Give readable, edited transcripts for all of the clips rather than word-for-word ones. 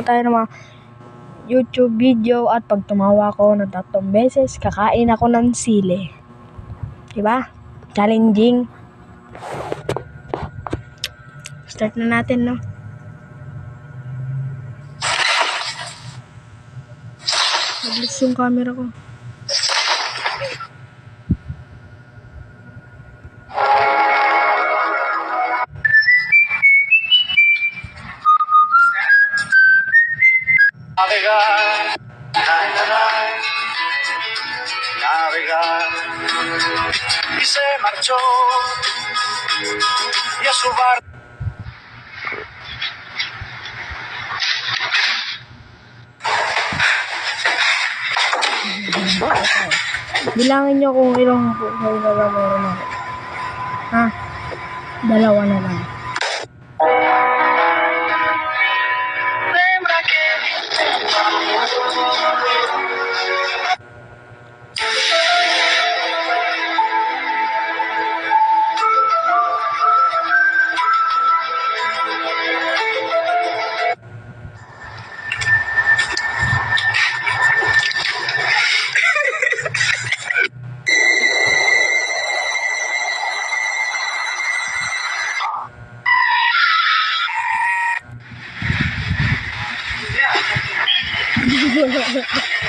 tayo ng mga YouTube video at pag tumawa ko ng 3 beses, kakain ako ng sili. Diba? Challenging. Start na natin, no? Nag-blitz yung camera ko. Navegar y se marchó y a su bar. Bilangin nyo kung ilang buhay na lang meron ako. Ha? 2 na lang.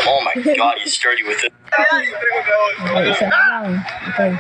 Oh my God, he's sturdy with it. Okay, isa na lang. Okay.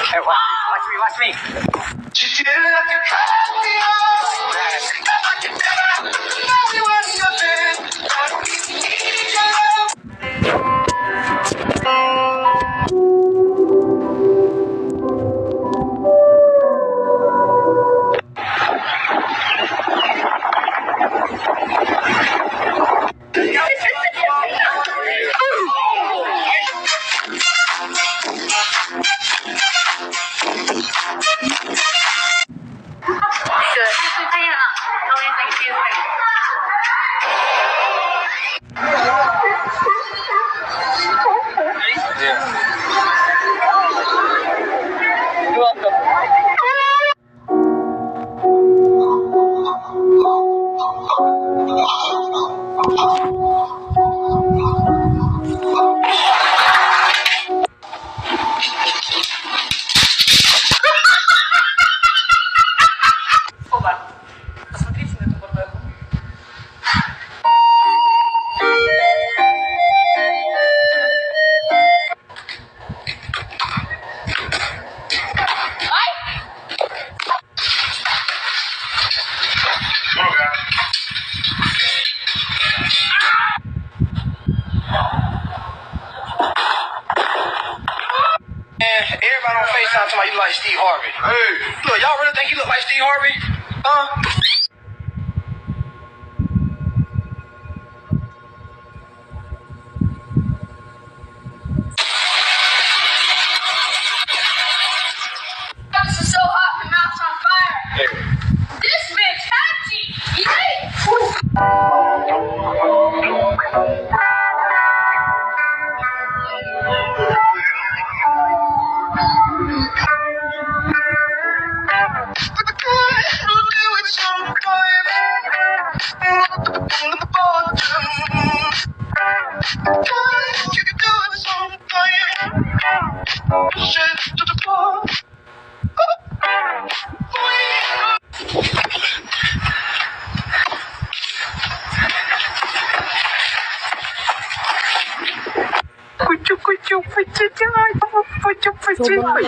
Hey, watch me. Everybody on FaceTime talking about you look like Steve Harvey. Hey, look, y'all really think you look like Steve Harvey? Huh? This is so hot, my mouth's on fire. Hey. This bitch hatchy.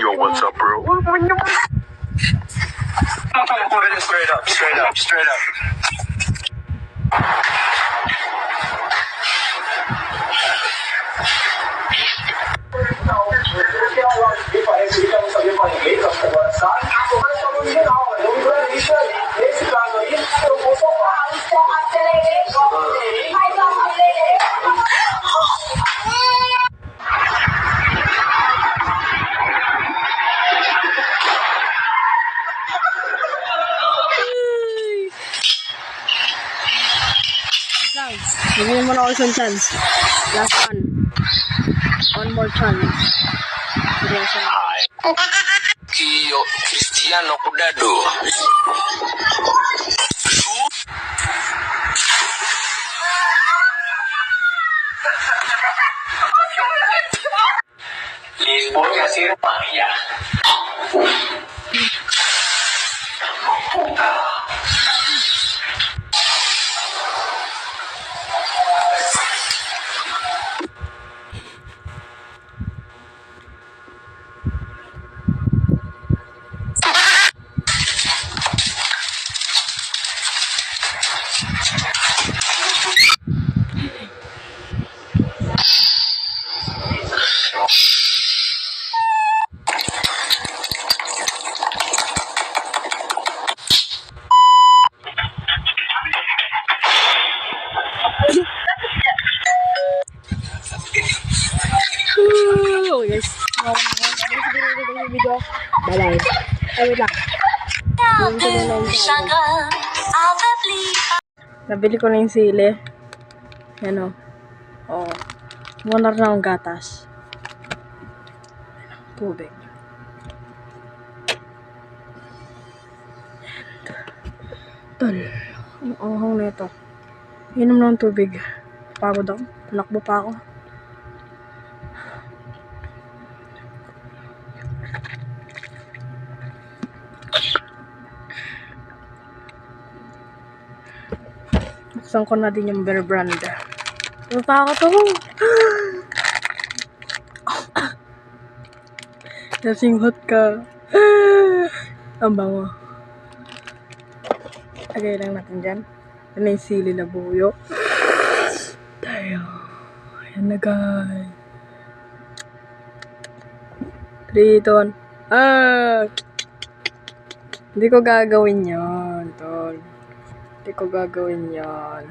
Yo, what's up, bro? Straight up. Bigyan mo na ako isang chance. Last one. One more chance. Kio Cristiano Kudado. Les voy a hacer magia. Oh, yes. Video. Bye-bye. Ay, wait lang. Nabili ko na yung sili. Yan o. Oo. Munar na akong gatas. Tubig. Tol. Ang anghang na ito. Inom na ng tubig. Pagod ako. Tunakbo pa ako. Buksan ko na din yung Bear Brand. Natakot ako. Nasinghot ka. Ang bango. Lagay lang natin dyan. Yan na yung sili na buyo. Tayo. Ayan na guys. 3, 2, 1. Hindi ko gagawin yun, tol. Hindi ko gagawin yun.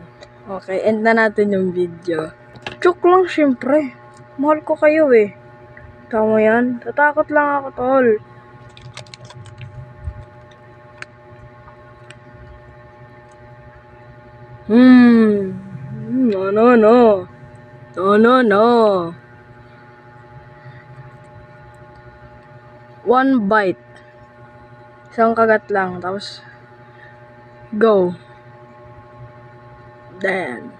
Okay, end na natin yung video. Joke lang, syempre. Mahal ko kayo eh. Tama yan. Tatakot lang ako, tol. No, no, no. No, no, no. One bite. Isang kagat lang. Tapos, go. Then.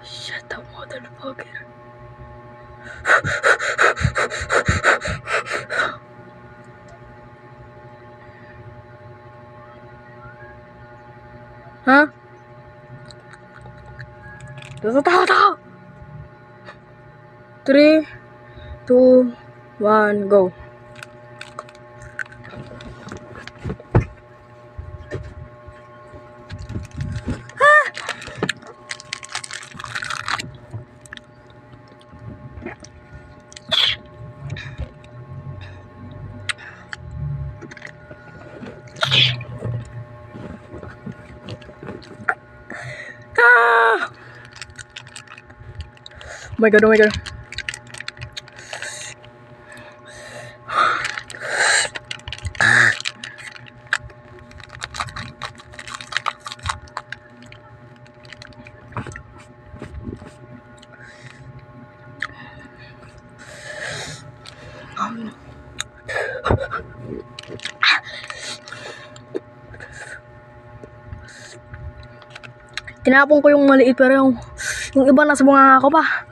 Shut up, motherfucker. Huh? Tao. 3, 2, 1, go. Oh my god, oh my god. Tinapon ko yung maliit pero yung iba nasa bunganga ko pa.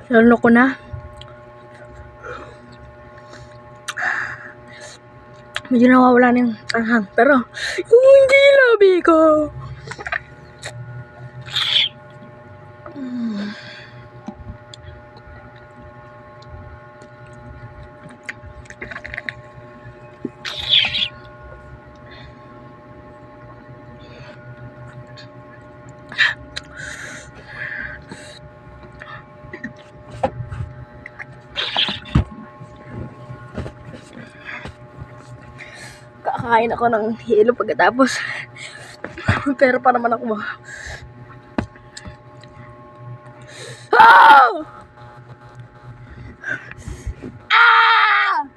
Lalo ko na. Medyo nawawala na yung anghang. Pero, hindi labi ko. Kakain ako ng hilo pagkatapos. Pero pa naman ako. Ah! Ah!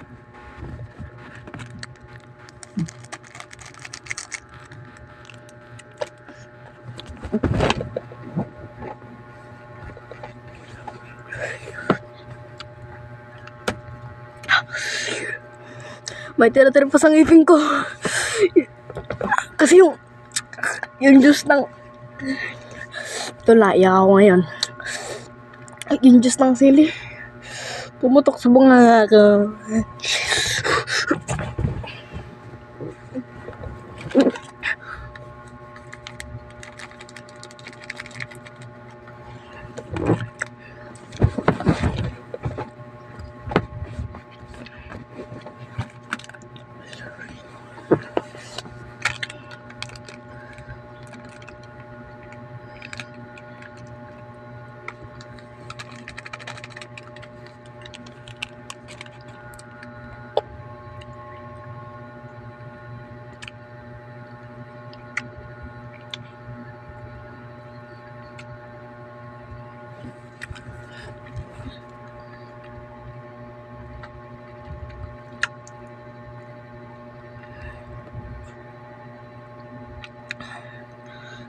May tira-tira pa sa ngipin ko. Kasi yung juice ng... Ito, laya ako ngayon. Yung juice ng sili. Pumutok sa bunga ko.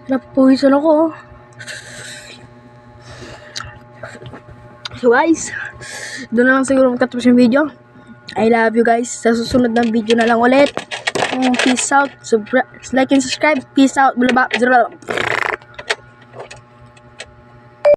Napuwisan ako. So guys, doon na lang siguro magtatapos yung video. I love you guys. Sa susunod na video na lang ulit. Peace out. Like and subscribe. Peace out. Bye.